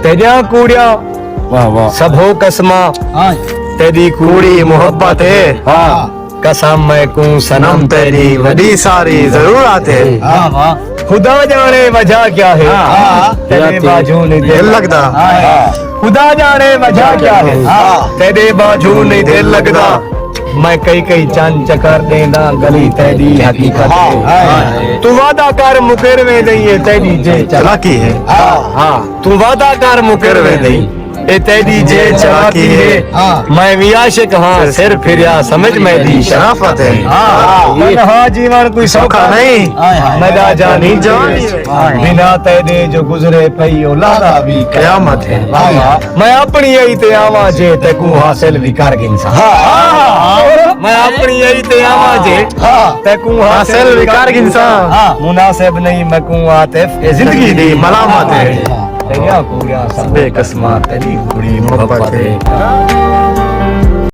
तेजा कूड़िया वाह वाह सबो कसमा तेरी कूड़ी मोहब्बत है कसम मैं कूं सनम तेरी वडी सारी जरूरत है खुदा जाने वजह क्या है तेरे बाजू नहीं दिल लगता खुदा जाने वजह क्या है तेरे बाजू नहीं दिल लगता मैं कई कई चंद चकर देना गली तेरी हकीकत है तू वादा कर मुकर में नहीं तेरी जे चालाकी है हाँ तू वादा कर मुकर में नहीं ए तेरी जे चालाकी है मैं भी आशिक हाँ सिर फिरिया समझ में दी शराफत है हाँ जीवन कोई सौखा नहीं मजा जानी जानी बिना तेरे जो गुजरे पई औलादा भी कयामत है मैं अपनी यही ते आवा जे ते को हासिल भी कर गिनसा मैं अपनी यही ते आवा जे ते को हासिल भी कर गिनसा मुनासिब नहीं मैं को आतिफ ए जिंदगी दी मलामत है तेरिया कूड़िया सबे कसमा तेरी कुड़ी मोहब्बत है